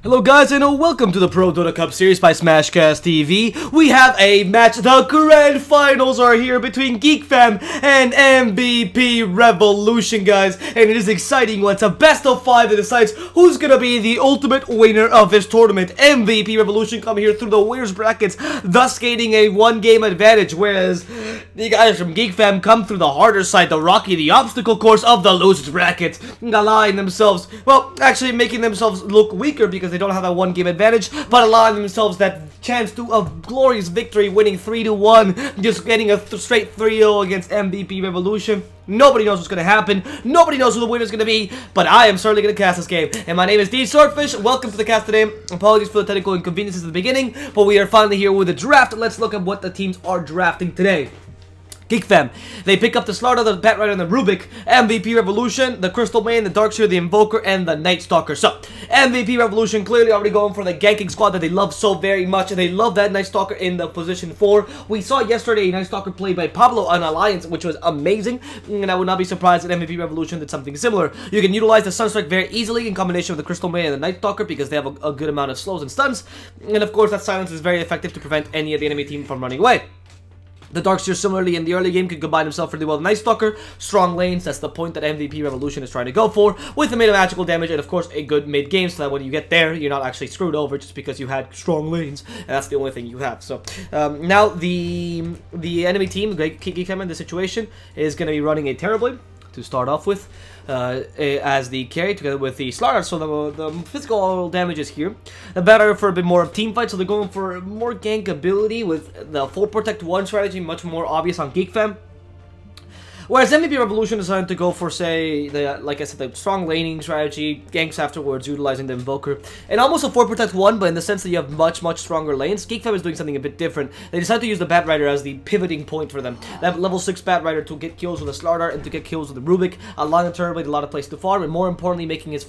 Hello guys and welcome to the ProDota Cup series by Smashcast TV. We have a match, the grand finals are here between Geek Fam and MVP Revolution, guys. And it is exciting one. It's a best of 5 that decides who's gonna be the ultimate winner of this tournament. MVP Revolution come here through the winners brackets, thus gaining a 1-game advantage, whereas the guys from Geek Fam come through the harder side, the rocky, the obstacle course of the losers bracket, allowing themselves, well, actually making themselves look weaker because they don't have that 1-game advantage, but allowing themselves that chance of glorious victory, winning 3-1, just getting a straight 3-0 against MVP Revolution. Nobody knows what's going to happen. Nobody knows who the winner is going to be, but I am certainly going to cast this game. And my name is DSwordfish. Welcome to the cast today. Apologies for the technical inconveniences at the beginning, but we are finally here with the draft. Let's look at what the teams are drafting today. Geek Fam, they pick up the Slarda, the Batrider, and the Rubik. MVP Revolution, the Crystal Main, the Darkseer, the Invoker, and the Night Stalker. So, MVP Revolution clearly already going for the ganking squad that they love so very much, and they love that Night Stalker in the position 4. We saw yesterday a Night Stalker played by Pablo on Alliance, which was amazing, and I would not be surprised that MVP Revolution did something similar. You can utilize the Sunstrike very easily in combination with the Crystal Main and the Night Stalker because they have a good amount of slows and stuns, and of course that silence is very effective to prevent any of the enemy team from running away. The Darkseer, similarly in the early game, could combine himself really well with Night Stalker, strong lanes, that's the point that MVP Revolution is trying to go for, with a mid magical damage and of course a good mid game, so that when you get there, you're not actually screwed over just because you had strong lanes, and that's the only thing you have. So, now the enemy team, the Geek Fam in this situation, is going to be running a Terrorblade to start off with, as the carry together with the Slarda, so the physical damage is here. The better for a bit more team fight, so they're going for more gank ability with the full protect 1 strategy, much more obvious on Geek Fam. Whereas MVP Revolution decided to go for, say, like I said, the strong laning strategy, ganks afterwards, utilizing the Invoker, and almost a 4 protect 1, but in the sense that you have much stronger lanes. Geek Fam is doing something a bit different. They decided to use the Batrider as the pivoting point for them. That level 6 Batrider to get kills with the Slardar and to get kills with the Rubik, allowing the Turbo a lot of place to farm, and more importantly, making his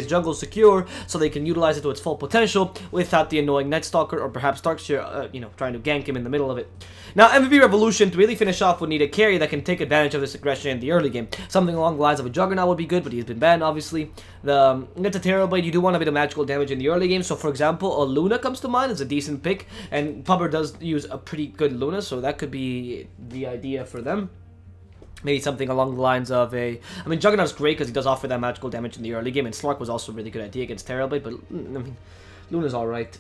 jungle secure so they can utilize it to its full potential without the annoying Night Stalker or perhaps Darkseer, trying to gank him in the middle of it. Now, MVP Revolution, to really finish off, would need a carry that can take advantage of this aggression in the early game. Something along the lines of a Juggernaut would be good, but he's been banned, obviously. It's a Terrorblade, you do want a bit of magical damage in the early game, so for example, a Luna comes to mind as a decent pick, and Pubber does use a pretty good Luna, so that could be the idea for them. Maybe something along the lines of a... I mean, Juggernaut's great because he does offer that magical damage in the early game, and Slark was also a really good idea against Terrorblade, but, I mean... Luna's alright.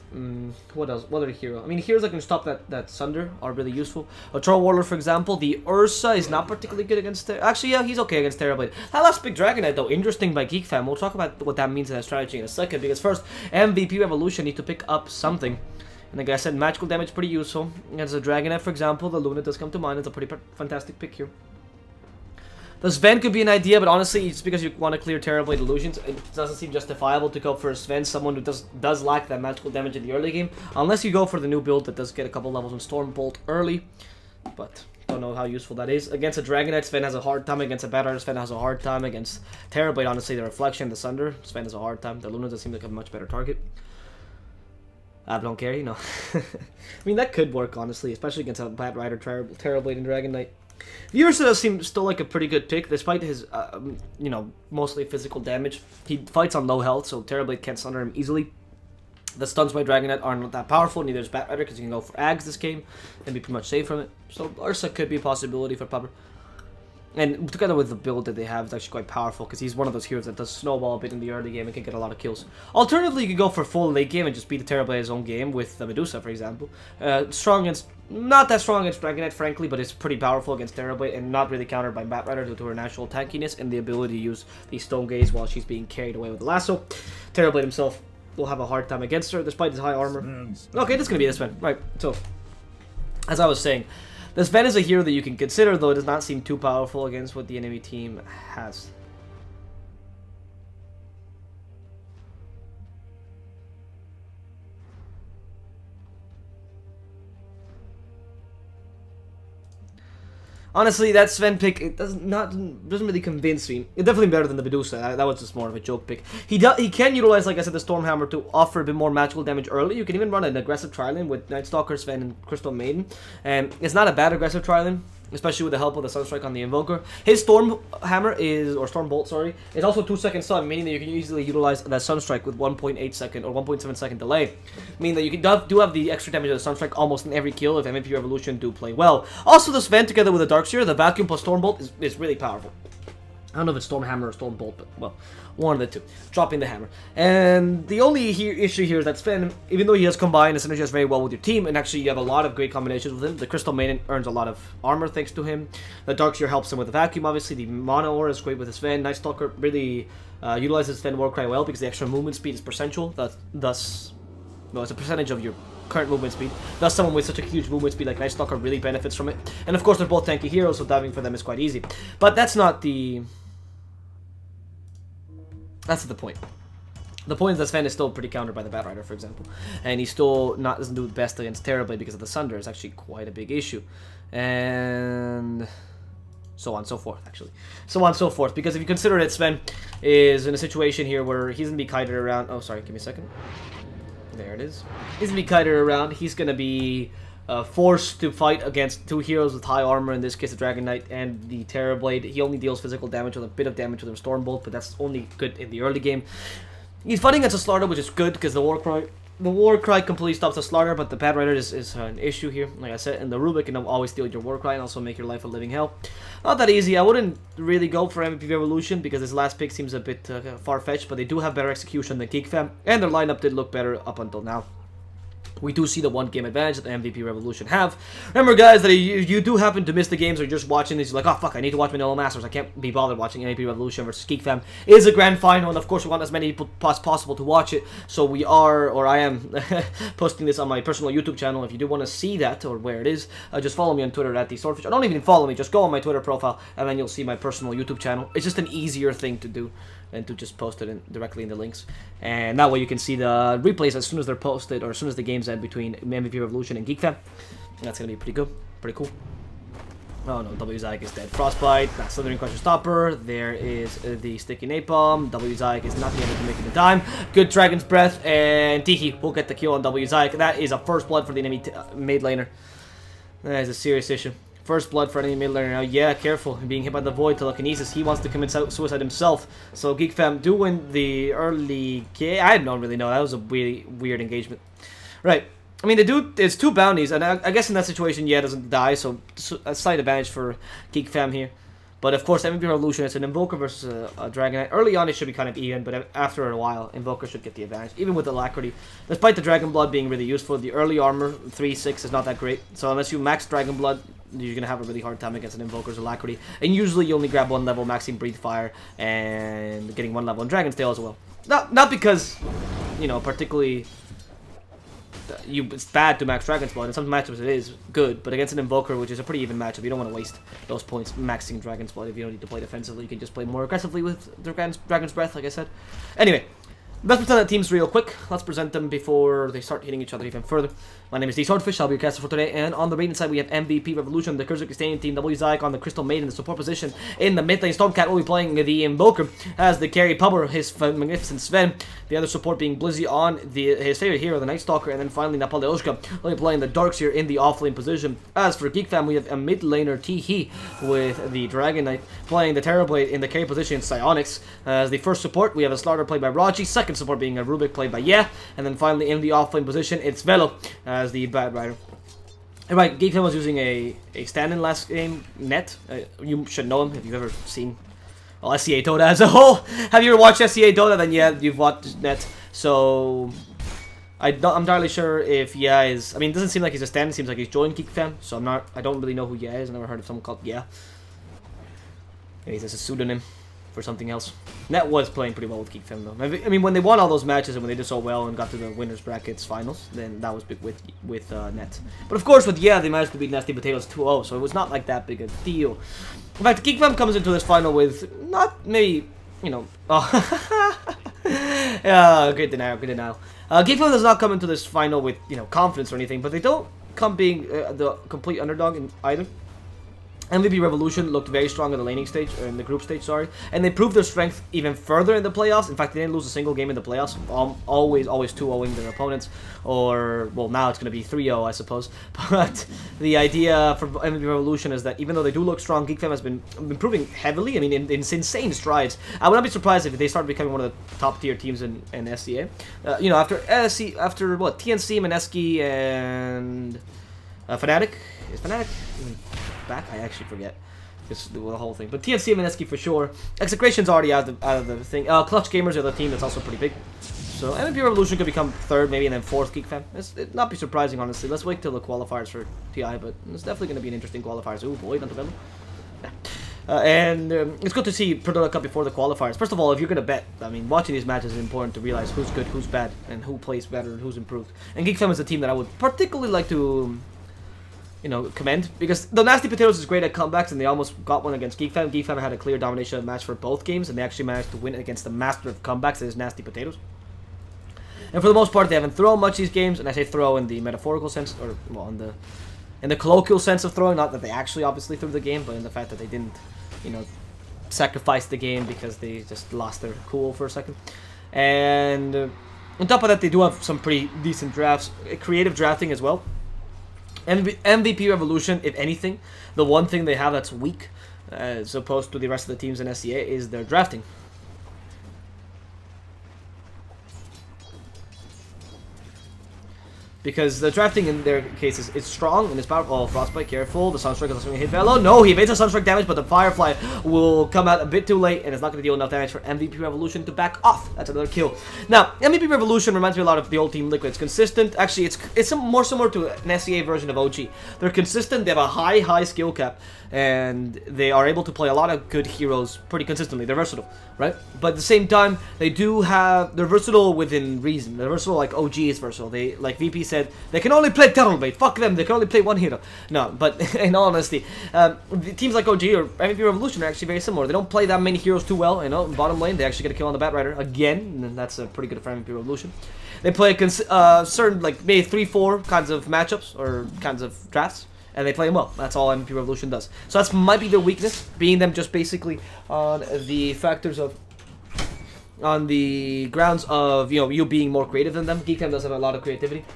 What else? What other hero? I mean, heroes that can stop that Sunder are really useful. A Troll Warlord, for example. The Ursa is not particularly good against... Actually, yeah, he's okay against Terrorblade. That last big Dragonite, though, interesting by Geek Fam. We'll talk about what that means in that strategy in a second. Because first, MVP Revolution need to pick up something. And like I said, magical damage pretty useful. As a Dragonite, for example, the Luna does come to mind. It's a pretty fantastic pick here. The Sven could be an idea, but honestly, it's because you want to clear Terrorblade illusions. It doesn't seem justifiable to go for a Sven, someone who does lack that magical damage in the early game, unless you go for the new build that does get a couple levels on Stormbolt early. But don't know how useful that is. Against a Dragonite, Sven has a hard time. Against a Batrider, Sven has a hard time. Against Terrorblade, honestly, the Reflection, the Sunder, Sven has a hard time. The Luna does seem like a much better target. Avalon carry, no. I mean, that could work, honestly, especially against a Batrider, Terrorblade, and Dragonite. Ursa does seem still like a pretty good pick, despite his, mostly physical damage. He fights on low health, so Terrorblade can't sunder him easily. The stuns by Dragonite are not that powerful, neither is Batrider, because you can go for Ags this game and be pretty much safe from it. So Ursa could be a possibility for Pubber. And together with the build that they have, it's actually quite powerful, because he's one of those heroes that does snowball a bit in the early game and can get a lot of kills. Alternatively, you could go for full late game and just beat the Terrorblade his own game with the Medusa, for example. Strong against... Not that strong against Dragonite, frankly, but it's pretty powerful against Terrorblade and not really countered by Batrider due to her natural tankiness and the ability to use the Stone Gaze while she's being carried away with the lasso. Terrorblade himself will have a hard time against her, despite his high armor. Okay, this is going to be this one. Right, so, as I was saying, this Sven is a hero that you can consider, though it does not seem too powerful against what the enemy team has. Honestly, that Sven pick, it doesn't really convince me. It's definitely better than the Medusa. That was just more of a joke pick. He can utilize, like I said, the Stormhammer to offer a bit more magical damage early. You can even run an aggressive tri-lane with Night Stalker, Sven, and Crystal Maiden. And it's not a bad aggressive tri-lane. especially with the help of the Sunstrike on the Invoker. His Storm Hammer is, or Storm Bolt, sorry, is also 2-second stun, meaning that you can easily utilize that Sunstrike with 1.8 second or 1.7 second delay. Meaning that you do have the extra damage of the Sunstrike almost in every kill if MVP Revolution do play well. Also, the Sven together with the Darkseer, the Vacuum plus Storm Bolt is really powerful. I don't know if it's Storm Hammer or Storm Bolt, but, well, one of the two. Dropping the hammer. And the only issue here is that Sven, even though he has combined, the synergizes very well with your team, and actually you have a lot of great combinations with him. The Crystal Maiden earns a lot of armor thanks to him. The Darkseer helps him with the Vacuum, obviously. The Mono Aura is great with his Sven. Night Stalker really utilizes Sven Warcry well because the extra movement speed is percentual. Thus, well, it's a percentage of your current movement speed. Thus, someone with such a huge movement speed like Night Stalker really benefits from it. And of course, they're both tanky heroes, so diving for them is quite easy. But that's not the... That's the point. The point is that Sven is still pretty countered by the Batrider, for example. And he still doesn't do the best against Terrorblade because of the Sunder. It's actually quite a big issue. And so on and so forth, actually. So on and so forth. Because if you consider that Sven is in a situation here where he's going to be kited around... Oh, sorry, give me a second. There it is. He's going to be kited around. He's going to be... forced to fight against two heroes with high armor, in this case the Dragon Knight and the Terrorblade. He only deals physical damage with a bit of damage with the Storm Bolt, but that's only good in the early game. He's fighting against a Slaughter, which is good because the Warcry completely stops the Slaughter, but the Batrider is an issue here, like I said, and the Rubik can always steal your Warcry and also make your life a living hell. Not that easy. I wouldn't really go for MVP Revolution because his last pick seems a bit far-fetched, but they do have better execution than Geek Fam, and their lineup did look better up until now. We do see the one-game advantage that the MVP Revolution have. Remember, guys, that you do happen to miss the games or you're just watching these, you're like, oh, fuck, I need to watch Manila Masters. I can't be bothered watching MVP Revolution versus Geek Fam. It is a grand final, and of course, we want as many people as possible to watch it. So we are, or I am, posting this on my personal YouTube channel. If you do want to see that, or where it is, just follow me on Twitter at DSwordfish. Or don't even follow me, just go on my Twitter profile, and then you'll see my personal YouTube channel. It's just an easier thing to do and to just post it directly in the links. And that way you can see the replays as soon as they're posted, or as soon as the games end between MVP Revolution and Geek Fam. That's going to be pretty good. Pretty cool. Oh no, W-Zyke is dead. Frostbite, that's Slithering Crusher Stopper. There is the Sticky Napalm. W-Zyke is not able to make it in time. Good Dragon's Breath, and Tiki will get the kill on W-Zyke. That is a first blood for the enemy mid laner. That is a serious issue. First blood for enemy mid laner now. Yeah, careful. Being hit by the Void Telekinesis. He wants to commit suicide himself. So Geek Fam do win the early game. I don't really know. That was a really weird engagement. Right. I mean, it's two bounties, and I guess in that situation, yeah, doesn't die, so a slight advantage for Geek Fam here. But of course, MVP Revolution, it's an Invoker versus a Dragon Knight. Early on, it should be kind of even, but after a while, Invoker should get the advantage, even with Alacrity. Despite the Dragon Blood being really useful, the early armor, 3-6, is not that great. So unless you max Dragon Blood, you're going to have a really hard time against an Invoker's Alacrity. And usually, you only grab one level, maxing Breathe Fire, and getting one level in Dragon's Tail as well. Not because, you know, particularly... it's bad to max Dragon's Blood. In some matchups it is good, but against an Invoker, which is a pretty even matchup, you don't want to waste those points maxing Dragon's Blood. If you don't need to play defensively, you can just play more aggressively with Dragon's Breath, like I said. Anyway, let's present the teams real quick. Let's present them before they start hitting each other even further. My name is DSwordfish, I'll be your caster for today, and on the rating side we have MVP Revolution, the Cursor Stadium team, W-Zyke on the Crystal Maiden, the support position. In the mid lane, Stormcat will be playing the Invoker as the carry Pubber, his magnificent Sven. The other support being Blizzy on his favorite hero, the Night Stalker, and then finally Napoleoshka will be playing the Darkseer in the off-lane position. As for Geek Fam, we have a mid laner T-He with the Dragon Knight playing the Terrorblade in the carry position, Psionics. As the first support, we have a Slaughter played by Raji, second support being a Rubik played by Yeah, and then finally in the off-lane position, it's Velo as the Batrider. Alright, Geek Fam was using a stand-in last game, Net. You should know him if you've ever seen... well, SCA Dota as a whole. Have you ever watched SCA Dota? Then yeah, you've watched Net. So I'm not entirely sure if Yeah is... I mean, it doesn't seem like he's a stand. It seems like he's joined Geek Fam. So I don't really know who Yeah is. I've never heard of someone called Yeah. Maybe that's a pseudonym for something else. Net was playing pretty well with Geek Fam though. I mean, when they won all those matches and when they did so well and got to the winners brackets finals, then that was big with Net. But of course, with Yeah, they managed to beat Nasty Potatoes 2-0, so it was not like that big a deal. In fact, Geek Fam comes into this final with not maybe, you know, great denial, great denial. Geek Fam does not come into this final with, you know, confidence or anything, but they don't come being the complete underdog in either. MVP Revolution looked very strong in the laning stage, or in the group stage, sorry, and they proved their strength even further in the playoffs. In fact, they didn't lose a single game in the playoffs, always 2-0ing their opponents, or, well, now it's going to be 3-0, I suppose. But the idea for MVP Revolution is that even though they do look strong, Geek Fam has been improving heavily, I mean, in insane strides. I would not be surprised if they start becoming one of the top-tier teams in SCA. You know, after what, TNC, Mineski, and Fnatic? Is Fnatic even back? I actually forget the whole thing. But TNC and Mineski for sure. Execration's already out of the thing. Clutch Gamers are the team that's also pretty big. So MVP Revolution could become third, maybe, and then fourth Geek Fam. It'd not be surprising, honestly. Let's wait till the qualifiers for TI, but it's definitely going to be an interesting qualifiers. Oh boy, not develop. And it's good to see ProDota Cup before the qualifiers. First of all, if you're going to bet, I mean, watching these matches is important to realize who's good, who's bad, and who plays better and who's improved. And Geek Fam is a team that I would particularly like to, you know, commend, because the Nasty Potatoes is great at comebacks, and they almost got one against Geek Fam. Geek Fam had a clear domination match for both games, and they actually managed to win against the master of comebacks, that is Nasty Potatoes. And for the most part, they haven't thrown much these games, and I say throw in the metaphorical sense, or, well, in the colloquial sense of throwing, not that they actually obviously threw the game, but in the fact that they didn't, you know, sacrifice the game because they just lost their cool for a second. And on top of that, they do have some pretty decent drafts, creative drafting as well. MVP Revolution, if anything, the one thing they have that's weak, as opposed to the rest of the teams in SCA, is their drafting. Because the drafting in their case is strong and it's powerful. Oh, Frostbite, careful. The Sunstrike is going to hit Velo. No, he evades the Sunstrike damage, but the Firefly will come out a bit too late and it's not going to deal enough damage for MVP Revolution to back off. That's another kill. Now, MVP Revolution reminds me a lot of the old Team Liquid. It's consistent. Actually, it's more similar to an SCA version of OG. They're consistent. They have a high skill cap. And they are able to play a lot of good heroes pretty consistently. They're versatile, right? But at the same time, they're versatile within reason. They're versatile like OG is versatile. They, like VP said, they can only play Terrorblade. Fuck them, they can only play one hero. No, but in all honesty, teams like OG or MVP Revolution are actually very similar. They don't play that many heroes too well, you know. In bottom lane, they actually get a kill on the Batrider again, and that's pretty good for MVP Revolution. They play certain, like, maybe 3-4 kinds of matchups or kinds of drafts. And they play them well. That's all MVP Revolution does. So that might be their weakness, being them just basically on the factors of, on the grounds of, you know, you being more creative than them. Geek Fam does have a lot of creativity.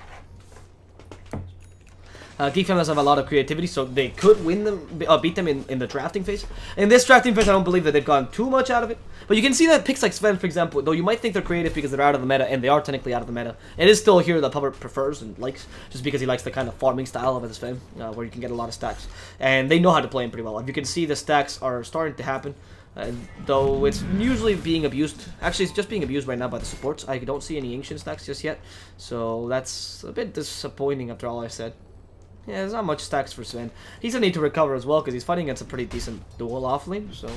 Geek Fam does have a lot of creativity, so they could win them, beat them in the drafting phase. In this drafting phase, I don't believe that they've gotten too much out of it. But you can see that picks like Sven, for example, though you might think they're creative because they're out of the meta, and they are technically out of the meta. It is still a hero that public prefers and likes, just because he likes the kind of farming style of his Sven, where you can get a lot of stacks. And they know how to play him pretty well. If you can see, the stacks are starting to happen. Though it's usually being abused. Actually, it's just being abused right now by the supports. I don't see any ancient stacks just yet. So that's a bit disappointing after all I said. Yeah, there's not much stacks for Sven. He's going to need to recover as well because he's fighting against a pretty decent dual offlane. So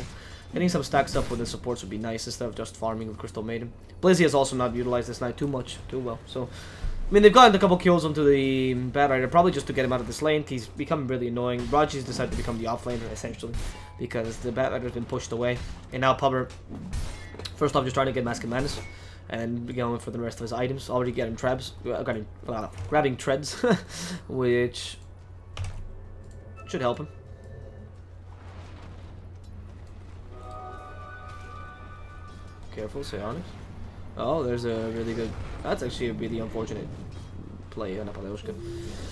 getting some stacks up with the supports would be nice instead of just farming with Crystal Maiden. Blizzy has also not utilized this knight too well. So, I mean, they've gotten a couple kills onto the Batrider, probably just to get him out of this lane. He's become really annoying. Raji's decided to become the offlaner, essentially, because the Batrider's been pushed away. And now Pubber, first off, just trying to get Mask and Madness. And going for the rest of his items. Already getting grabbing treads, which should help him. Careful, Sionis. Oh, there's a really good. That's actually a really unfortunate play on Napaleushka.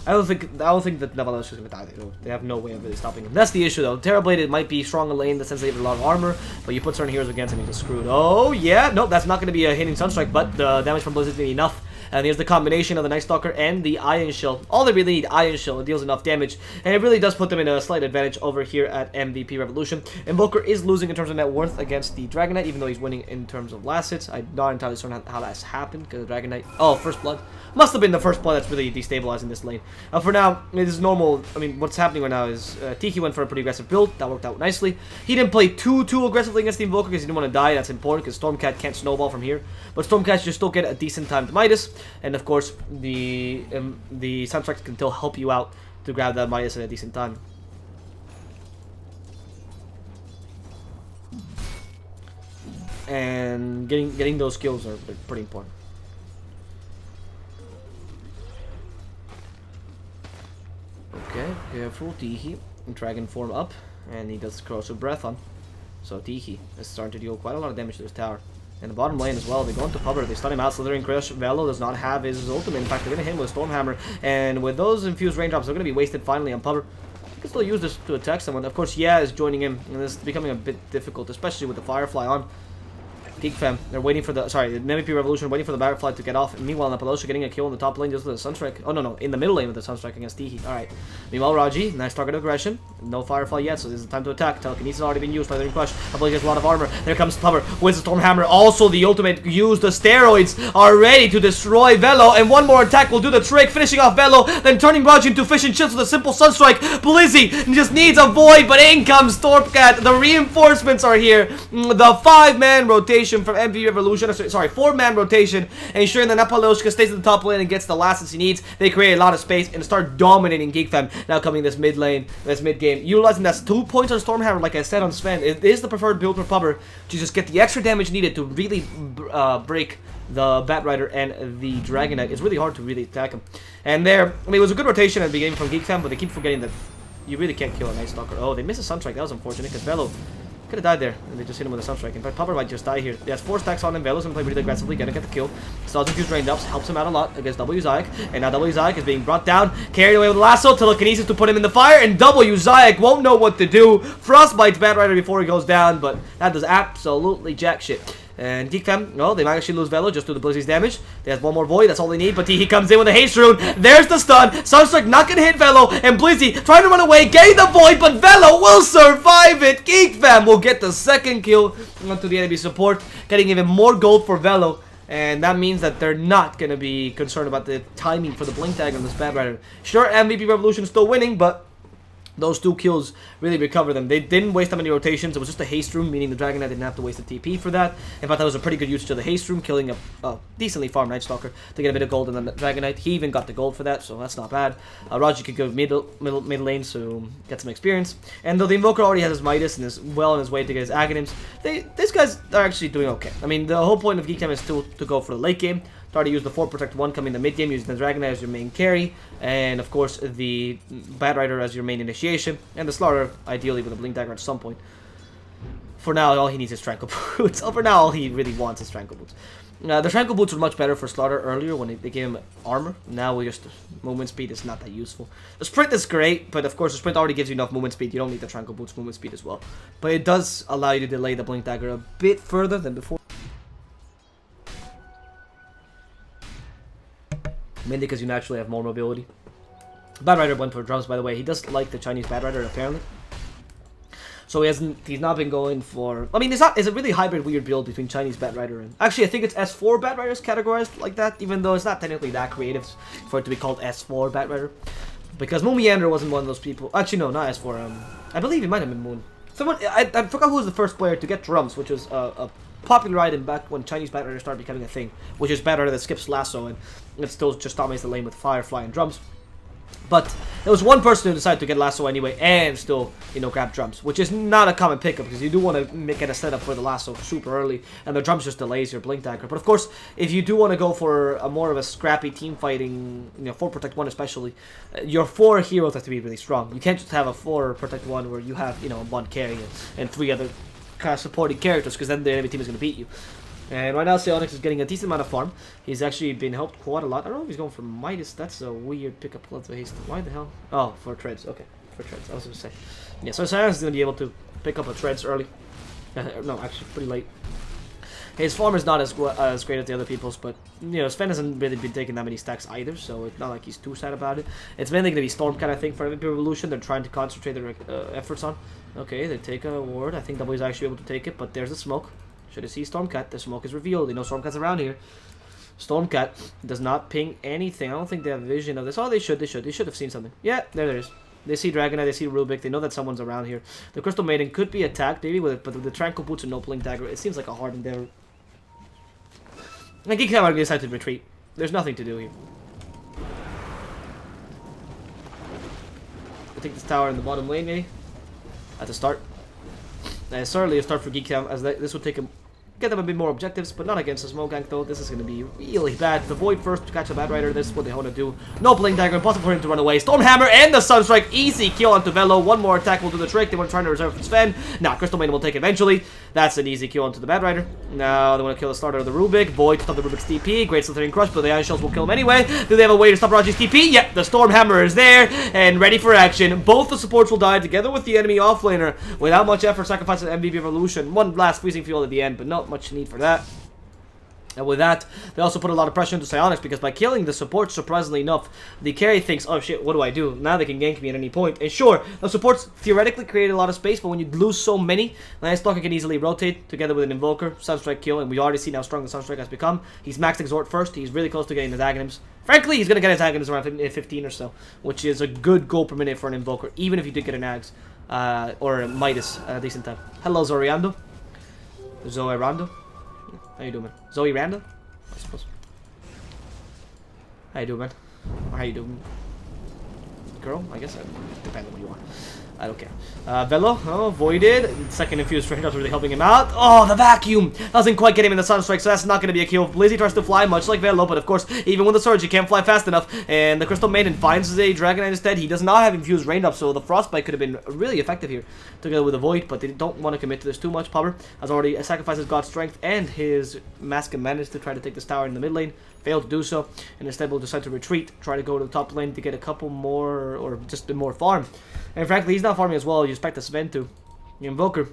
I don't think that Napaleushka's gonna die. They have no way of really stopping him. That's the issue, though. Terrorblade, it might be strong in lane in the sense that they have a lot of armor, but you put certain heroes against him, he's just screwed. Oh yeah, nope, that's not gonna be a hitting Sunstrike, but the damage from Blizzard is enough. And here's the combination of the Night Stalker and the Iron Shell. All they really need, Iron Shell. It deals enough damage. And it really does put them in a slight advantage over here at MVP Revolution. Invoker is losing in terms of net worth against the Dragon Knight, even though he's winning in terms of last hits. I'm not entirely certain how that's happened, because the Dragon Knight... Oh, First Blood. Must have been the First Blood that's really destabilizing this lane. For now, it is normal. I mean, what's happening right now is Tiki went for a pretty aggressive build. That worked out nicely. He didn't play too aggressively against the Invoker because he didn't want to die. That's important because Stormcat can't snowball from here. But Stormcat should still get a decent timed Midas. And of course, the Sunstrike can still help you out to grab that Midas at a decent time. And getting those skills are pretty important. Okay, careful, Tiki. Dragon form up. And he does Corrosive Breath on. So Tiki is starting to deal quite a lot of damage to this tower. And the bottom lane as well, they go into cover, they stun him out, Slithering Crush. Velo does not have his ultimate. In fact, they're going to hit him with Stormhammer. And with those infused raindrops, they're going to be wasted finally on Pubber. You can still use this to attack someone. Of course, Yeah is joining him, and this is becoming a bit difficult, especially with the Firefly on. Geek Fam, they're waiting for the, the MVP Revolution, waiting for the Firefly to get off. And meanwhile, Napalosha getting a kill in the top lane just with the Sunstrike. Oh, no, in the middle lane with the Sunstrike against Tihi. Alright. Meanwhile, Raji, nice target aggression. No Firefly yet, so this is the time to attack. Telekinesis has already been used by the Crush. I believe he has a lot of armor. There comes Pubber with the Stormhammer. Also, the ultimate used. The steroids are ready to destroy Velo. And one more attack will do the trick, finishing off Velo, then turning Raji into fish and chips with a simple Sunstrike. Blizzy just needs a void, but in comes Stormcat. The reinforcements are here. The 5-man rotation from MVP Revolution. Sorry, 4-man rotation, ensuring that Napaloshka stays in the top lane and gets the last he needs. They create a lot of space and start dominating Geek Fam. Now coming this mid lane, this mid game, utilizing that 2 points on Stormhammer, like I said on Sven. It is the preferred build for Pubber to just get the extra damage needed to really break the Batrider and the Dragon Knight. It's really hard to really attack him. And there, I mean, it was a good rotation at the beginning from Geek Fam, but they keep forgetting that you really can't kill a Night Stalker. Oh, they missed a Sunstrike. That was unfortunate because Velo could have died there, and they just hit him with a Sunstrike. In fact, Pubber might just die here. He has 4 stacks on him. Velo's gonna play really aggressively, gonna get the kill. Still has infused raindrops, helps him out a lot against W Zayak. And now W Zayak is being brought down, carried away with lasso, telekinesis to put him in the fire, and W Zayak won't know what to do. Frostbite's Batrider before he goes down, but that does absolutely jack shit. And Geek Fam, no, they might actually lose Velo just through the Blizzy's damage. They have one more Void, that's all they need, but he comes in with a Haste Rune. There's the stun. Sunstrike not gonna hit Velo, and Blizzy trying to run away, getting the Void, but Velo will survive it. Geek Fam will get the 2nd kill onto the enemy support, getting even more gold for Velo. And that means that they're not gonna be concerned about the timing for the Blink Tag on this Batrider. Sure, MVP Revolution is still winning, but those 2 kills really recover them. They didn't waste that many rotations. It was just a Haste Room, meaning the Dragon Knight didn't have to waste a TP for that. In fact, that was a pretty good use to the Haste Room, killing a decently farmed Night Stalker to get a bit of gold in the Dragon Knight. He even got the gold for that, so that's not bad. Raji could go middle lane to get some experience. And though the Invoker already has his Midas and is well on his way to get his Aghanims, these guys are actually doing okay. I mean, the whole point of Geek Fam is still to go for the late game. Try to use the 4 Protect 1 coming in the mid game, using the Dragon Knight as your main carry, and of course the Batrider as your main initiation, and the Slaughter ideally with a Blink Dagger at some point. For now, all he needs is Tranquil Boots. For now, all he really wants is Tranquil Boots. The Tranquil Boots were much better for Slaughter earlier when they gave him armor. Now we just movement speed is not that useful. The Sprint is great, but of course the Sprint already gives you enough movement speed. You don't need the Tranquil Boots movement speed as well. But it does allow you to delay the Blink Dagger a bit further than before. Mainly because you naturally have more mobility. Batrider went for drums, by the way. He does like the Chinese Batrider, apparently. So he's not been going for... I mean, it's a really hybrid, weird build between Chinese Batrider and... Actually, I think it's S4 Batriders categorized like that, even though it's not technically that creative for it to be called S4 Batrider. Because Moon Meander wasn't one of those people... Actually, no, not S4. I believe it might have been Moon. Someone... I forgot who was the first player to get drums, which was a popular item back when Chinese Batrider started becoming a thing, which is Batrider that skips lasso and it still just dominates the lane with Firefly and drums. But there was one person who decided to get lasso anyway and still, grab drums, which is not a common pickup because you do want to get a setup for the lasso super early, and the drums just delays your Blink Dagger. But of course, if you do want to go for a more of a scrappy team fighting, 4 Protect 1 especially, your 4 heroes have to be really strong. You can't just have a 4 Protect 1 where you have, 1 carry and 3 other kind of supporting characters, because then the enemy team is going to beat you. And right now, Onyx is getting a decent amount of farm. He's actually been helped quite a lot. I don't know if he's going for Midas. That's a weird pickup. Let's haste. Why the hell? Oh, for treads. Okay, for treads. I was going to say. Yeah, so Onyx is going to be able to pick up a treads early. No, actually, pretty late. His farm is not as great as the other people's, but, Sven hasn't really been taking that many stacks either, so it's not like he's too sad about it. It's mainly going to be Storm kind of thing for MVP Revolution. They're trying to concentrate their efforts on. Okay, they take a ward. I think W is actually able to take it, but there's the smoke. Should have seen Stormcat. The smoke is revealed. They know Stormcat's around here. Stormcat does not ping anything. I don't think they have vision of this. Oh, they should. They should have seen something. Yeah, there it is. They see Dragon Knight, they see Rubik. They know that someone's around here. The Crystal Maiden could be attacked, maybe, but with the Tranquil Boots and no Blink Dagger, it seems like a hard endeavor. And Geek Fam decided to retreat. There's nothing to do here. I take this tower in the bottom lane, maybe? At the start. Certainly a start for Geek Fam, as this would take him get them a bit more objectives, but not against the smoke gank though. This is going to be really bad. The Void first to catch the Bad Rider. This is what they want to do. No Blink Dagger, impossible for him to run away. Stormhammer and the Sunstrike, easy kill onto Velo. One more attack will do the trick. They were trying to reserve for Sven. Now Crystal Maiden will take it eventually. That's an easy kill onto the Bad Rider. Now they want to kill the starter of the Rubik. Void to stop the Rubik's TP. Great Slithering Crush, but the Iron Shells will kill him anyway. Do they have a way to stop Raji's TP? Yep, the Stormhammer is there and ready for action. Both the supports will die together with the enemy offlaner without much effort, sacrificing MVP Evolution. One last freezing field at the end, but not much need for that. And with that, they also put a lot of pressure into Psionics because by killing the support, surprisingly enough, the carry thinks, oh shit, what do I do? Now they can gank me at any point. And sure, the supports theoretically create a lot of space, but when you lose so many, Landstalker can easily rotate together with an Invoker, Sunstrike kill, and we already see how strong the Sunstrike has become. He's maxed Exhort first, he's really close to getting his Aghanims. Frankly, he's going to get his Aghanims around 15 or so, which is a good goal per minute for an Invoker, even if you did get an Ags, or a Midas at a decent time. Hello, Zoriando. Zoerando. How you doing, man? Zoe Randa? I suppose. How you doing, man? Or how you doing? Girl? I guess it depends on what you want. I don't care. Velo, oh, avoided. Second infused straight up really helping him out. Oh, the vacuum! Doesn't quite get him in the Sunstrike, so that's not going to be a kill. Blizzy tries to fly, much like Velo, but of course, even with the Surge, he can't fly fast enough. And the Crystal Maiden finds a Dragonite instead. He does not have infused rain up, so the Frostbite could have been really effective here, together with the Void, but they don't want to commit to this too much. Power has already sacrificed his God Strength and his Mask and Madness to try to take this tower in the mid lane. Failed to do so, and instead will decide to retreat, try to go to the top lane to get a couple more, or just a more farm. And frankly, he's not farming as well. You expect the Sven to. The Invoker.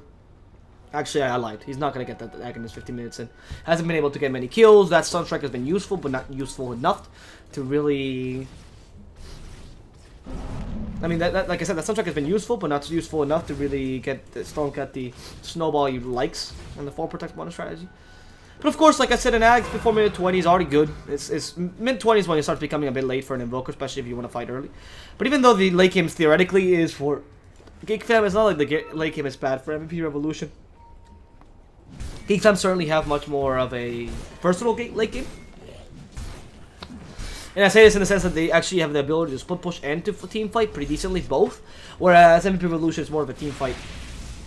Actually, I lied. He's not going to get that Aghanims 15 minutes in. Hasn't been able to get many kills. That Sunstrike has been useful, but not useful enough to really... I mean, like I said, that Sunstrike has been useful, but not useful enough to really get the Stormcat the snowball he likes on the 4 Protect Mono strategy. But of course, like I said, an Ags before mid 20 is already good. It's mid 20s when it starts becoming a bit late for an Invoker, especially if you want to fight early. But even though the late game theoretically is for Geek Fam, it's not like the late game is bad for MVP Revolution. Geek Fam certainly have much more of a versatile late game. And I say this in the sense that they actually have the ability to split push and to team fight pretty decently, both. Whereas MVP Revolution is more of a team fight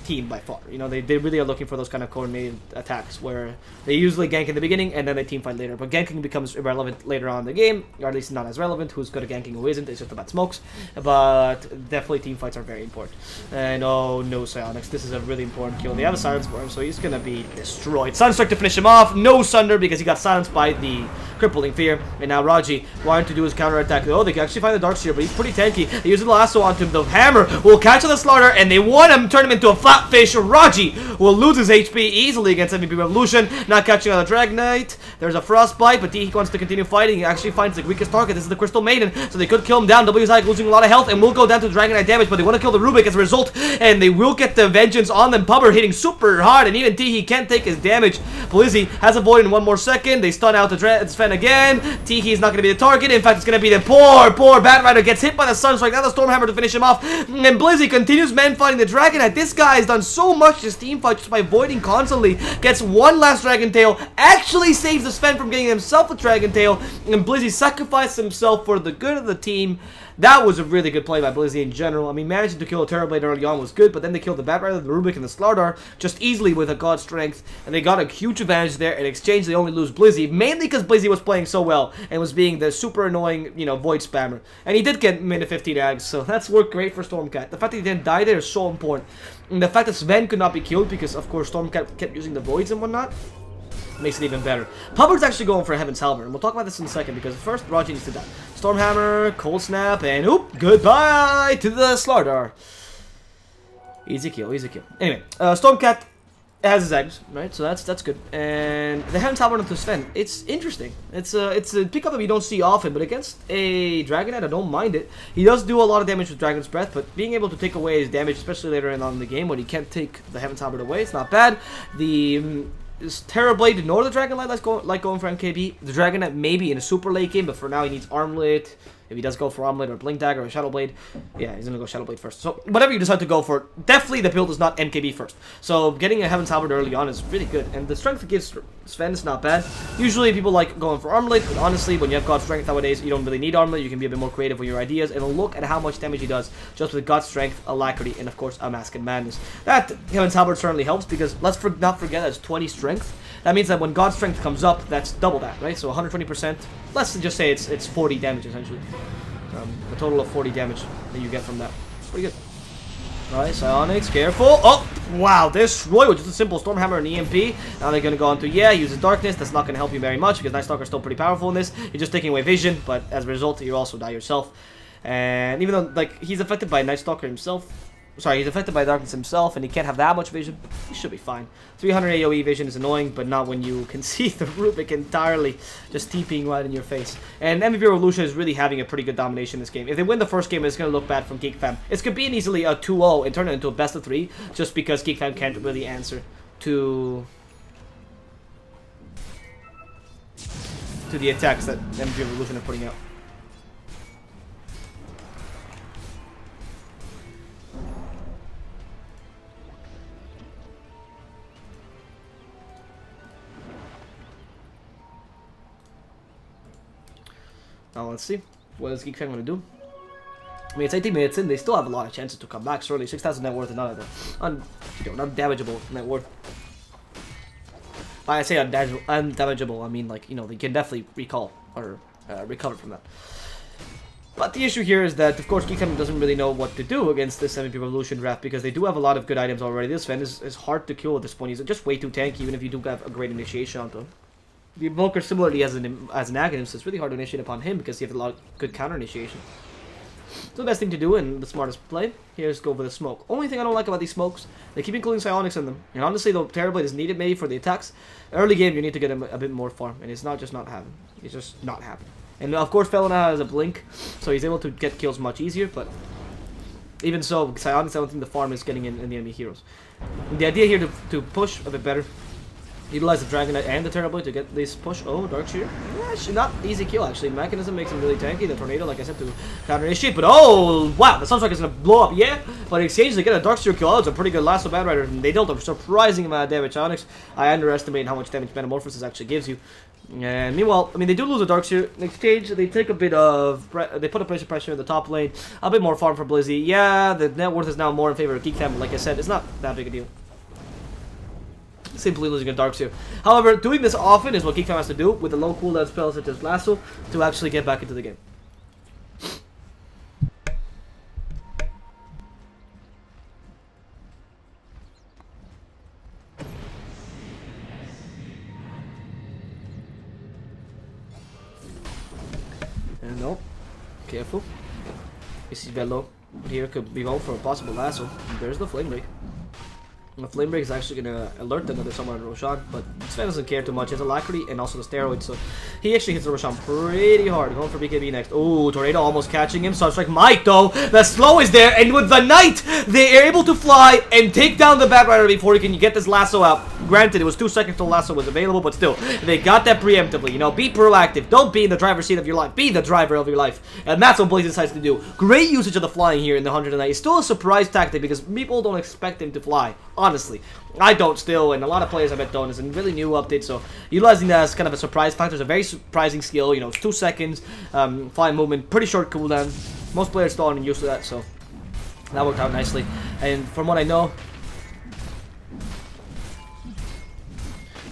team by far. You know, they really are looking for those kind of coordinated attacks where they usually gank in the beginning and then they team fight later. But ganking becomes irrelevant later on in the game, or at least not as relevant. Who's good at ganking, who isn't, it's just about smokes. But definitely team fights are very important. And oh no, Psionics, this is a really important kill. They have a silence for him, so he's gonna be destroyed. Sunstrike to finish him off, no Sunder because he got silenced by the Crippling Fear. And now Raji wanting to do his counter attack. Oh, they can actually find the Darkseer, but he's pretty tanky. They use the lasso onto him. The hammer will catch on the Slaughter, and they want him, turn him into a flatfish. Raji will lose his HP easily against MVP Revolution. Not catching on the Dragonite. There's a Frostbite, but he wants to continue fighting. He actually finds the weakest target. This is the Crystal Maiden, so they could kill him down. WSI losing a lot of health and will go down to Dragonite damage, but they want to kill the Rubik as a result, and they will get the vengeance on them. Pubber hitting super hard, and even Teehee can't take his damage. Blizzy has a void in 1 more second. They stun out the Sven again. Teehee is not going to be the target. In fact, it's going to be the poor Bat Rider gets hit by the Sunstrike. Now the Stormhammer to finish him off, and Blizzy continues man fighting the Dragonite. This guy has done so much this team fight just by avoiding constantly. Gets one last Dragon Tail, actually saves the Sven from getting himself a Dragon Tail, and Blizzy sacrificed himself for the good of the team. That was a really good play by Blizzy in general. I mean, managing to kill a Terrorblade early on was good, but then they killed the Bat Rider, the Rubik, and the Slardar just easily with a God Strength, and they got a huge advantage there. In exchange, they only lose Blizzy, mainly because Blizzy was playing so well and was being the super annoying, you know, Void Spammer. And he did get minute 15 Ags, so that's worked great for Stormcat. The fact that he didn't die there is so important. And the fact that Sven could not be killed because, of course, Stormcat kept using the Voids and whatnot makes it even better. Pubber's actually going for Heaven's Halberd, and we'll talk about this in a second because first, Raji needs to die. Stormhammer, Cold Snap, and oop, goodbye to the Slardar. Easy kill, easy kill. Anyway, Stormcat has his eggs, right? So that's good. And the Heaven's Halberd onto Sven, it's interesting. It's a pickup that you don't see often, but against a Dragonite, I don't mind it. He does do a lot of damage with Dragon's Breath, but being able to take away his damage, especially later on in the game when he can't take the Heaven's Halberd away, it's not bad. The Terrorblade nor the Dragonite like going for MKB. The Dragonite maybe in a super late game, but for now he needs Armlet. If he does go for Armlet or Blink Dagger or Shadow Blade, yeah, he's gonna go Shadow Blade first. So whatever you decide to go for, definitely the build is not MKB first. So getting a Heaven's Halberd early on is really good, and the strength it gives Sven is not bad. Usually people like going for Armlet, but honestly, when you have God Strength nowadays, you don't really need Armlet. You can be a bit more creative with your ideas, and look at how much damage he does just with God Strength, Alacrity, and of course a Mask and Madness. That Heaven's Halberd certainly helps because let's not forget that's 20 strength. That means that when God Strength comes up, that's double that, right? So 120%. Let's just say it's 40 damage, essentially. A total of 40 damage that you get from that. Pretty good. Alright, Psionics, careful. Oh, wow, Destroy with just a simple Stormhammer and EMP. Now they're going to go on to, yeah, uses Darkness. That's not going to help you very much because Night Stalker is still pretty powerful in this. You're just taking away vision, but as a result, you also die yourself. And even though, like, he's affected by Night Stalker himself. Sorry, he's affected by Darkness himself, and he can't have that much vision. He should be fine. 300 AoE vision is annoying, but not when you can see the Rubik entirely just TPing right in your face. And MVP Revolution is really having a pretty good domination in this game. If they win the first game, it's going to look bad from Geek Fam. It's going to be easily a 2-0 and turn it into a best of 3, just because Geek Fam can't really answer to the attacks that MVP Revolution are putting out. Now let's see. What is Geek Fam going to do? I mean, it's 18 minutes in. They still have a lot of chances to come back. Surely 6,000 net worth and not undamageable net worth. When I say undamageable, I mean, like, you know, they can definitely recall or recover from that. But the issue here is that, of course, Geek Fam doesn't really know what to do against this MVP Revolution draft because they do have a lot of good items already. This Sven is hard to kill at this point. He's just way too tanky, even if you do have a great initiation onto him. The Invoker similarly as an Aghanim, so it's really hard to initiate upon him because he has a lot of good counter initiation. So the best thing to do and the smartest play here is go for the smoke. Only thing I don't like about these smokes, they keep including Psionics in them. And honestly, though, Terrorblade is needed maybe for the attacks. Early game, you need to get him a bit more farm, and it's not just not happening. It's just not happening. And of course, Felina has a blink, so he's able to get kills much easier. But even so, Psionics, I don't think the farm is getting in the enemy heroes. And the idea here to push a bit better. Utilize the Dragon Knight and the Terrorblade to get this push. Oh, Darkseer. Yeah, actually not easy kill, actually. Mechanism makes him really tanky. The Tornado, like I said, to counter-initiate. But, oh, wow, the Sunstrike is going to blow up, yeah. But in exchange, they get a Darkseer kill. Oh, it's a pretty good Lasso Bad Rider. And they dealt a surprising amount of damage. Onyx, I underestimate how much damage Metamorphosis actually gives you. And meanwhile, I mean, they do lose a Darkseer. In exchange, they take a bit of... They put a place of pressure in the top lane. A bit more farm for Blizzy. Yeah, the net worth is now more in favor of Geek Fam. But like I said, it's not that big a deal. Simply losing a Darkseer. However, doing this often is what Geek Fam has to do with the low cooldown spells such as Lasso to actually get back into the game. And no, careful. This is Velo. Here could be rolled for a possible Lasso. And there's the Flame Break. The Flame Break is actually going to alert them that there's someone on Roshan, but Sven doesn't care too much. He has Alacrity and also the Steroid, so he actually hits the Roshan pretty hard. Going for BKB next. Oh, Tornado almost catching him. Sunstrike might, though. The slow is there, and with the Knight, they are able to fly and take down the Bat Rider before you can get this Lasso out. Granted, it was 2 seconds till Lasso was available, but still, they got that preemptively. You know, be proactive. Don't be in the driver's seat of your life. Be the driver of your life. And that's what Blaze decides to do. Great usage of the flying here in the 109. It's still a surprise tactic because people don't expect him to fly. Honestly. I don't still, and a lot of players I bet don't. It's a really new update, so utilizing that as kind of a surprise factor is a very surprising skill. You know, it's 2 seconds, flying movement, pretty short cooldown. Most players still aren't used to that, so that worked out nicely. And from what I know,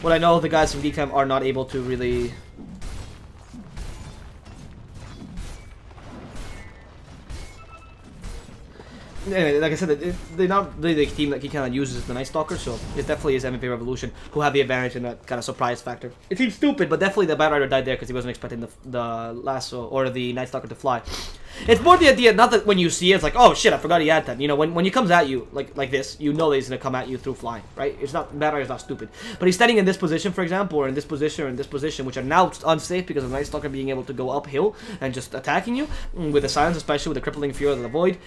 the guys from Geek Fam are not able to really... Anyway, like I said, they're not really the team that he kind of uses the Night Stalker, so it definitely is MVP Revolution who have the advantage in that kind of surprise factor. It seems stupid, but definitely the Bat Rider died there because he wasn't expecting the Lasso or the Night Stalker to fly. It's more the idea, not that when you see it, it's like, oh shit, I forgot he had that. You know, when he comes at you like this, you know that he's gonna come at you through flying, right? It's not, Bat Rider's not stupid. But he's standing in this position, for example, or in this position, or in this position, which are now unsafe because of the Night Stalker being able to go uphill and just attacking you, with the silence, especially with the crippling Fury of the Void.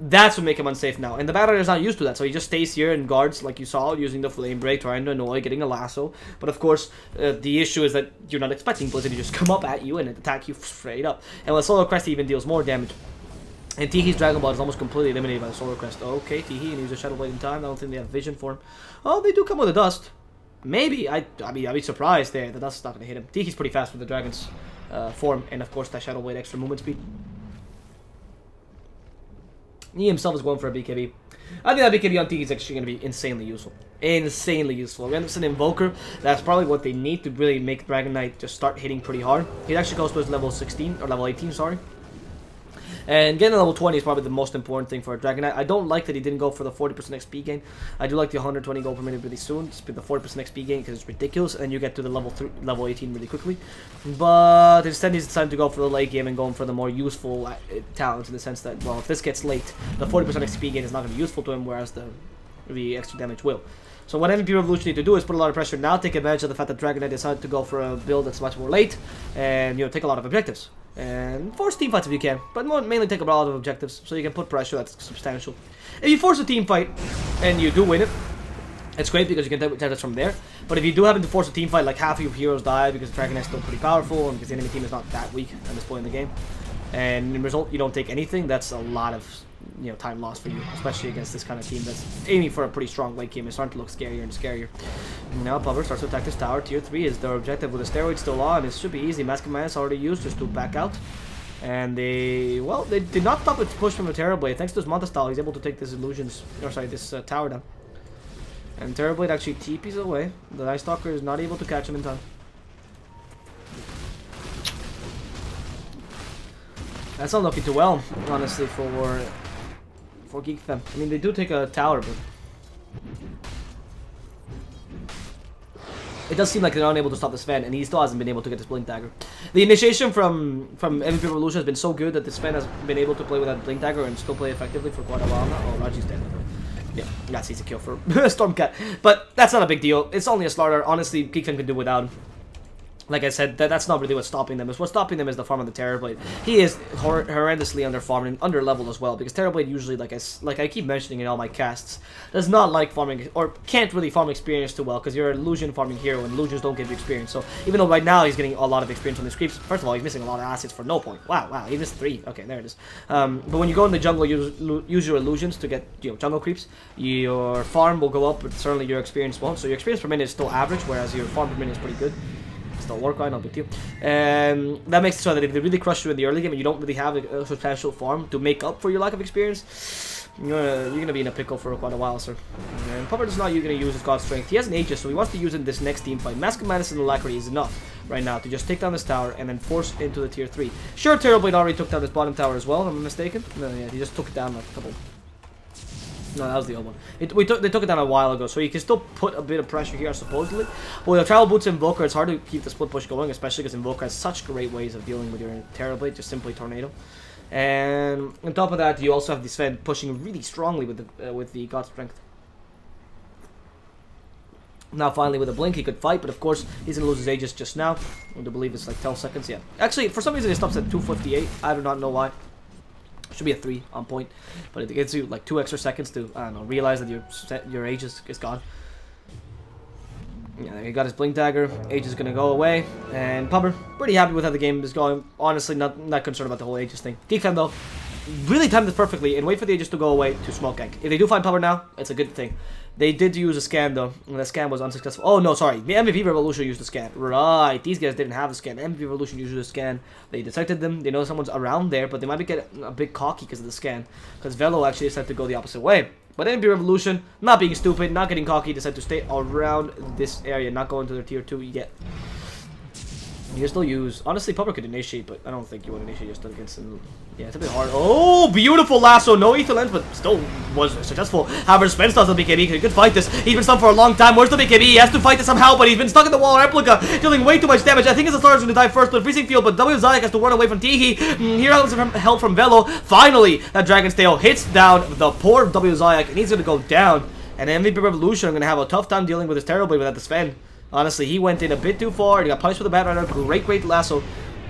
That's what make him unsafe now. And the Bat Rider is not used to that, so he just stays here and guards, like you saw, using the Flame Break, trying to annoy, getting a Lasso. But of course, the issue is that you're not expecting Blizzard to just come up at you and attack you straight up. And with Solar Crest, he even deals more damage. And Tihi's Dragon Ball is almost completely eliminated by the Solar Crest. Okay, Tihi, and use a Shadow Blade in time. I don't think they have vision for him. Oh, they do come with a Dust. Maybe. I mean, I'd be surprised there. The Dust is not going to hit him. Tihi's pretty fast with the Dragon's form. And of course, that Shadow Blade extra movement speed. He himself is going for a BKB. I think that BKB on Tiki is actually going to be insanely useful. Insanely useful. We end up sending Invoker. That's probably what they need to really make Dragon Knight just start hitting pretty hard. He actually goes to his level 16, or level 18, sorry. And getting a level 20 is probably the most important thing for a Dragon Knight. I don't like that he didn't go for the 40% XP gain. I do like the 120 gold per minute really soon. Just the 40% XP gain because it's ridiculous, and then you get to the level 18 really quickly. But instead he's decided to go for the late game and going for the more useful talents in the sense that, well, if this gets late, the 40% XP gain is not going to be useful to him, whereas the extra damage will. So what MVP Revolution need to do is put a lot of pressure now, take advantage of the fact that Dragon Knight decided to go for a build that's much more late, and, you know, take a lot of objectives. And force team fights if you can, but mainly take a lot of objectives, so you can put pressure that's substantial. If you force a team fight, and you do win it, it's great because you can take it from there. But if you do happen to force a team fight, like half of your heroes die because Dragon Knight's still pretty powerful, and because the enemy team is not that weak at this point in the game, and in result you don't take anything, that's a lot of, you know, time lost for you, especially against this kind of team that's aiming for a pretty strong late game. It's starting to look scarier and scarier. Now Pubber starts to attack this tower. Tier 3 is their objective with the steroid still on. It should be easy. Mask of Madness already used just to back out. And they did not stop its push from the Terrorblade. Thanks to his Manta style, he's able to take this this tower down. And Terrorblade actually TPs away. The Ice Stalker is not able to catch him in time. That's not looking too well, honestly, for Geek Fam. I mean, they do take a tower, but it does seem like they're unable to stop this Sven, and he still hasn't been able to get this Blink Dagger. The initiation from MVP Revolution has been so good that this Sven has been able to play with that Blink Dagger and still play effectively for quite a while now. Oh, Raji's dead. Yeah, that's easy kill for Stormcat. But that's not a big deal. It's only a starter. Honestly, Geek Fam can do without him. Like I said, that's not really what's stopping them. What's stopping them is the farm of the Terrorblade. He is horrendously underfarmed and under-leveled as well, because Terrorblade usually, like I keep mentioning in all my casts, does not like farming, or can't really farm experience too well, because you're an illusion farming hero, and illusions don't give you experience. So even though right now he's getting a lot of experience on the creeps, first of all, he's missing a lot of assets for no point. Wow, he missed 3. Okay, there it is. But when you go in the jungle, use your illusions to get, you know, jungle creeps. Your farm will go up, but certainly your experience won't. So your experience per minute is still average, whereas your farm per minute is pretty good. Still work right, no big deal. And that makes it so that if they really crush you in the early game and you don't really have a substantial farm to make up for your lack of experience, you're gonna be in a pickle for quite a while, sir. And Pupper is not gonna use his God Strength. He has an Aegis, so he wants to use it in this next team fight. Mask of Madness and Alacrity is enough right now to just take down this tower and then force into the tier 3. Sure, Terrorblade already took down this bottom tower as well, if I'm mistaken. No, yeah, he just took it down like a couple. No, that was the old one. They took it down a while ago, so you can still put a bit of pressure here, supposedly. But with Travel Boots and Invoker, it's hard to keep the split push going, especially because Invoker has such great ways of dealing with your Terrorblade, just simply Tornado. And on top of that, you also have the Sven pushing really strongly with the God Strength. Now, finally, with a Blink, he could fight, but of course, he's going to lose his Aegis just now. I believe it's like 12 seconds, yeah. Actually, for some reason, it stops at 2:58. I do not know why. Should be a 3 on point, but it gives you like 2 extra seconds to, I don't know, realize that your Aegis is gone. Yeah, he got his Blink Dagger. Aegis is gonna go away, and Pubber pretty happy with how the game is going. Honestly, not concerned about the whole Aegis thing. Geek Fam though, really timed this perfectly and wait for the Aegis to go away to smoke gank. If they do find Pubber now, it's a good thing. They did use a scan though, and the scan was unsuccessful. Oh no, sorry, the MVP Revolution used the scan. Right, these guys didn't have the scan. MVP Revolution used the scan. They detected them. They know someone's around there, but they might be getting a bit cocky because of the scan. Because Velo actually decided to go the opposite way. But MVP Revolution, not being stupid, not getting cocky, decided to stay around this area, not go into the tier 2 yet. You can still use... Honestly, Pupper could initiate, but I don't think you want to initiate just against him. Yeah, it's a bit hard. Oh, beautiful lasso. No Ether Lens, but still was successful. However, Spence does the BKB. He could fight this. He's been stuck for a long time. Where's the BKB? He has to fight this somehow, but he's been stuck in the wall replica, dealing way too much damage. I think his starter's going to die first with Freezing Field, but W Zayak has to run away from Tihi. Here comes help from Velo. Finally, that Dragon's Tail hits down the poor W Zayak, and he's going to go down. And MVP Revolution are going to have a tough time dealing with his Terrorblade without the Sven. Honestly, he went in a bit too far. He got punished with a Bat Rider. Great lasso.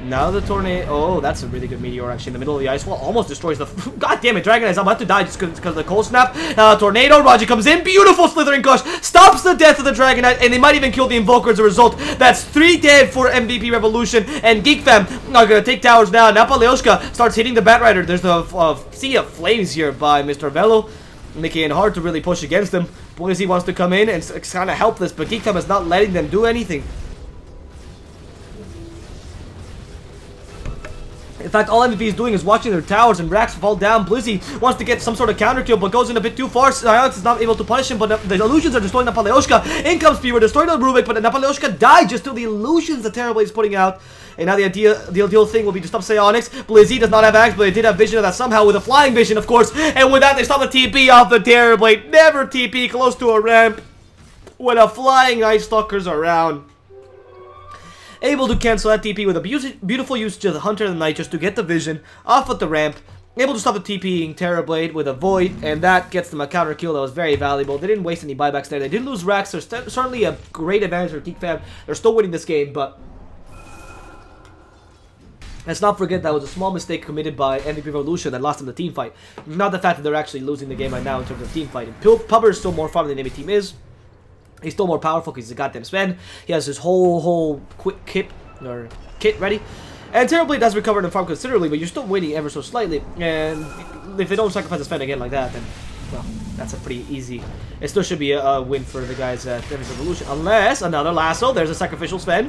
Now the Tornado. Oh, that's a really good Meteor actually in the middle of the ice wall. Almost destroys the... God damn it, Dragon Eyes. I'm about to die just because of the cold snap. Tornado. Raji comes in. Beautiful Slithering Gush. Stops the death of the Dragon Knight. And they might even kill the Invoker as a result. That's 3 dead for MVP Revolution. And Geek Fam are going to take towers now. Now Paleoshka starts hitting the Bat Rider. There's the Sea of Flames here by Mr. Velo, making it hard to really push against them. Boise wants to come in and kind of help this, but Geek Fam is not letting them do anything. In fact, all MVP is doing is watching their towers and racks fall down. Blizzy wants to get some sort of counter kill, but goes in a bit too far. Sionex is not able to punish him, but the illusions are destroying Napoleoshka. In comes Fever, destroying the Rubik, but Napoleoshka died just to the illusions that Terrorblade is putting out. And now the ideal thing will be to stop Sionex. Blizzy does not have axe, but they did have vision of that somehow with a flying vision, of course. And with that, they stop the TP off the Terrorblade. Never TP close to a ramp when a flying Ice Stalker's around. Able to cancel that TP with a beautiful usage of the Hunter of the Night just to get the vision off of the ramp. Able to stop the TPing Terrorblade with a Void, and that gets them a counter kill that was very valuable. They didn't waste any buybacks there. They didn't lose racks. There's certainly a great advantage for Geek Fam. They're still winning this game, but let's not forget that was a small mistake committed by MVP Revolution that lost them the team fight. Not the fact that they're actually losing the game right now in terms of team fighting. Pubber is still more fun than the enemy team is. He's still more powerful because he's a goddamn Sven. He has his whole quick kit ready. And Terrorblade does recover in farm considerably, but you're still winning ever so slightly. And if they don't sacrifice the Sven again like that, then, well, that's a pretty easy. It still should be a win for the guys at MVP Revolution. Unless another lasso. There's a sacrificial Sven.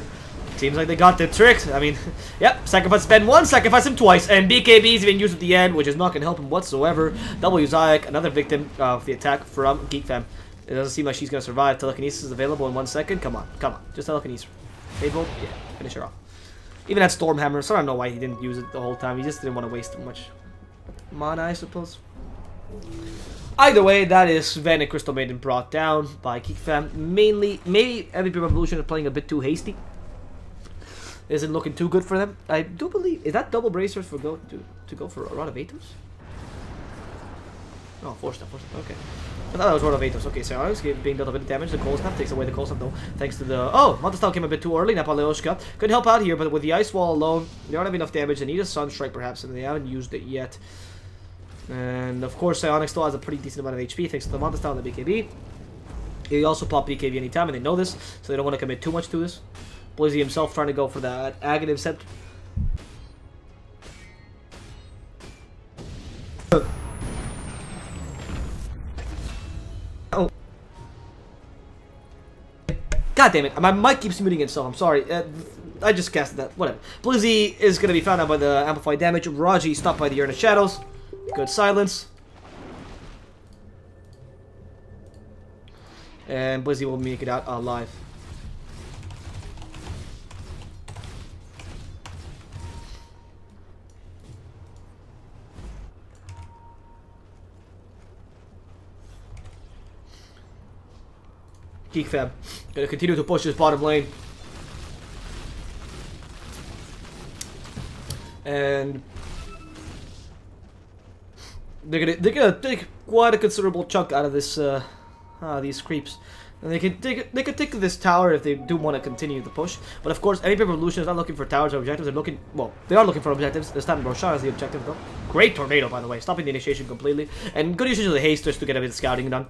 Seems like they got the trick. I mean, yep, sacrifice Sven once, sacrifice him twice. And BKB is even used at the end, which is not going to help him whatsoever. Double Uzaic, another victim of the attack from Geek Fam. It doesn't seem like she's going to survive. Telekinesis is available in 1 second. Come on. Come on. Just telekinesis. Fable? Yeah. Finish her off. Even that Stormhammer. So I don't know why he didn't use it the whole time. He just didn't want to waste too much mana, I suppose. Either way, that is Sven and Crystal Maiden brought down by Geek Fam. Mainly, maybe MVP Revolution is playing a bit too hasty. Isn't looking too good for them. I do believe... Is that double bracers for to go for a Rod of Atos? Oh, 4-step. Okay. I thought that was Rod of Atos. Okay, so I was being dealt a bit of damage. The cold snap takes away the cold snap though. Thanks to the... Oh! Montestal came a bit too early. Napoleoshka could help out here, but with the ice wall alone, they don't have enough damage. They need a Sunstrike perhaps, and they haven't used it yet. And of course, Sionex still has a pretty decent amount of HP thanks to the Montestal and the BKB. He also pop BKB anytime, and they know this, so they don't want to commit too much to this. Blizzy himself trying to go for that Aghanim Scepter. Oh. God damn it. My mic keeps muting itself. I'm sorry. I just casted that. Whatever. Blizzy is going to be found out by the amplified damage. Raji stopped by the Urn of Shadows. Good silence. And Blizzy will make it out alive. Geek Fam gonna continue to push this bottom lane, and they're gonna take quite a considerable chunk out of this these creeps, and they could take this tower if they do want to continue the push. But of course, MVP Revolution is not looking for towers or objectives. They're looking, well, they are looking for objectives. This time Roshan is the objective though. Great tornado, by the way, stopping the initiation completely, and good usage of the haste just to get a bit of scouting done.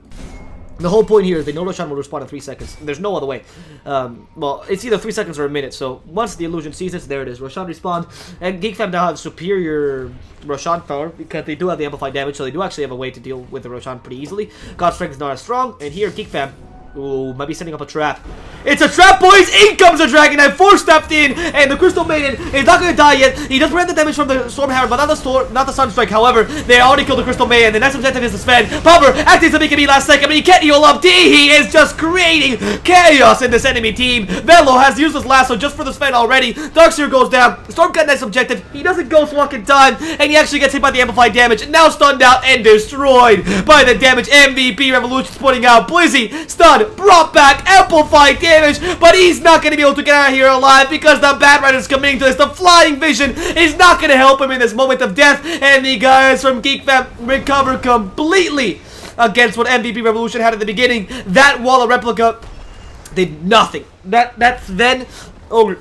The whole point here is they know Roshan will respawn in 3 seconds. There's no other way. Well, it's either 3 seconds or a minute. So once the illusion ceases, there it is. Roshan respawned. And Geek Fam now have superior Roshan power because they do have the amplified damage. So they do actually have a way to deal with the Roshan pretty easily. God's Strength is not as strong. And here, Geek Fam, ooh, might be setting up a trap. It's a trap, boys! In comes the Dragon Knight, 4-stepped in, and the Crystal Maiden is not gonna die yet. He does prevent the damage from the Stormhammer, but not the Sunstrike. However, they already killed the Crystal Maiden. The next objective is the Sven. Pumper activates the BKB last second, but he can't heal up. He is just creating chaos in this enemy team. Velo has used his lasso just for the Sven already. Darkseer goes down. Stormcat next objective. He doesn't Ghost Walk in time, and he actually gets hit by the amplified damage. Now stunned out and destroyed by the damage MVP Revolution's putting out. Blizzy stunned, brought back, amplified damage, but he's not going to be able to get out of here alive because the Batrider is committing to this. The Flying Vision is not going to help him in this moment of death, and the guys from Geek Fam recover completely against what MVP Revolution had at the beginning. That wall of replica did nothing. That's then over.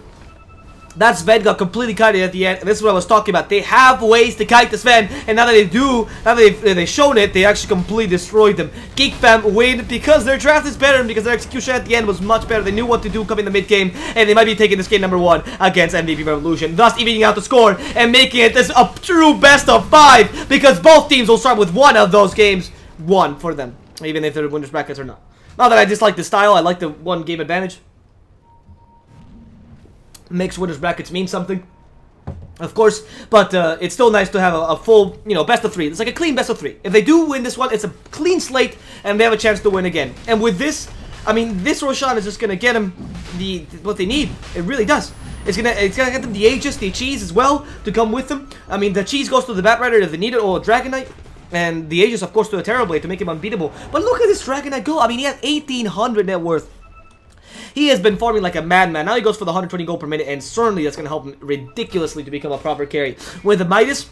That Sven got completely kited at the end, and this is what I was talking about. They have ways to kite the Sven, and now that they do, now that they've shown it, they actually completely destroyed them. Geek Fam win because their draft is better and because their execution at the end was much better. They knew what to do coming in the mid game, and they might be taking this game #1 against MVP Revolution, thus evening out the score and making it this a true best of 5 because both teams will start with one of those games won for them, even if they're winners brackets or not. Not that I dislike the style, I like the one game advantage. Makes winners brackets mean something. of course, but it's still nice to have a full, you know, best of 3. It's like a clean best of 3. If they do win this one, it's a clean slate, and they have a chance to win again. And with this, I mean, this Roshan is just gonna get them what they need. It really does. It's gonna get them the Aegis, the cheese as well to come with them. I mean, the cheese goes to the Bat Rider if they need it, or Dragon Knight. And the Aegis, of course, to a Terrorblade to make him unbeatable. But look at this Dragon Knight go. I mean, he has 1,800 net worth. He has been farming like a madman. Now he goes for the 120 gold per minute, and certainly that's going to help him ridiculously to become a proper carry. With the Midas,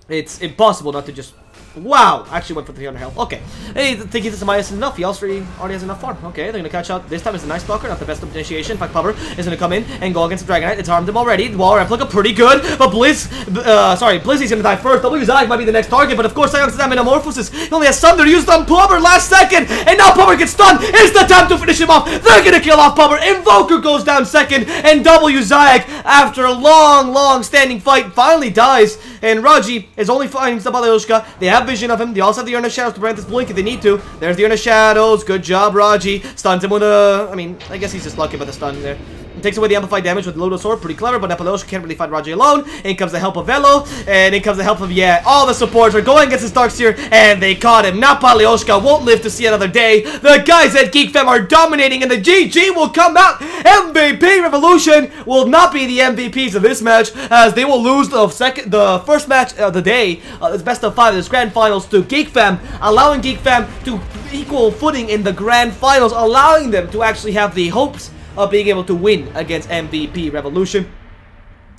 it's impossible not to just... Wow! Actually went for 300 health. Okay. Hey, thinking this Midas is enough. He already has enough farm. Okay, they're going to catch out. This time it's a nice blocker, not the best of initiation. In fact, Pupper is going to come in and go against the Dragon Knight. It's harmed him already. Wall replica, pretty good. But Blizzy's going to die first. WZI might be the next target, but of course, Sion's Metamorphosis. He only has Thunder used on Pupper last second, and now Pupper gets stunned. It's the time to finish him off. They're going to kill off Pupper. Invoker goes down second, and WZI, after a long standing fight, finally dies. And Raji is only fighting Zabaleushka. They have vision of him. They also have the Urn of Shadows to prevent this blink if they need to. There's the Urn of Shadows. Good job, Raji. Stuns him with a... I mean, I guess he's just lucky about the stun there. Takes away the amplified damage with Lodo Sword. Pretty clever, but Napaleoshka can't really fight Raji alone. In comes the help of Velo. And in comes the help of, yeah, all the supports are going against his Darkseer. And they caught him. Napaleoshka won't live to see another day. The guys at Geek Fam are dominating, and the GG will come out. MVP Revolution will not be the MVPs of this match, as they will lose the first match of the day. This best of 5 of this grand finals to Geek Fam, allowing Geek Fam to equal footing in the grand finals, allowing them to actually have the hopes of being able to win against MVP Revolution.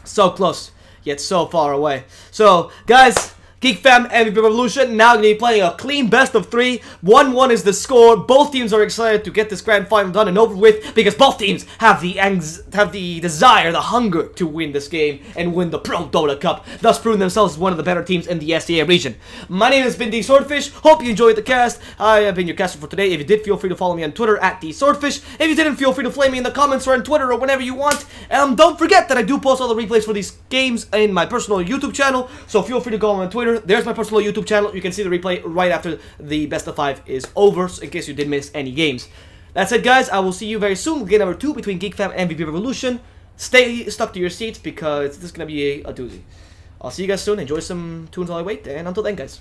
So close, yet so far away. So, guys, Geek Fam, MVP Revolution, now going to be playing a clean best of 3. 1-1 is the score. Both teams are excited to get this grand final done and over with, because both teams have the desire, the hunger to win this game and win the ProDota Cup, thus proving themselves as one of the better teams in the SDA region. My name has been DSwordfish. Hope you enjoyed the cast. I have been your caster for today. If you did, feel free to follow me on Twitter at DSwordfish. If you didn't, feel free to flame me in the comments or on Twitter or whenever you want. Don't forget that I do post all the replays for these games in my personal YouTube channel, so feel free to go on Twitter. There's my personal YouTube channel. You can see the replay right after the best of 5 is over, so in case you did miss any games. That's it, guys. I will see you very soon. Game number 2 between Geek Fam and MVP Revolution. Stay stuck to your seats, because this is going to be a doozy. I'll see you guys soon. Enjoy some tunes while I wait, and until then, guys.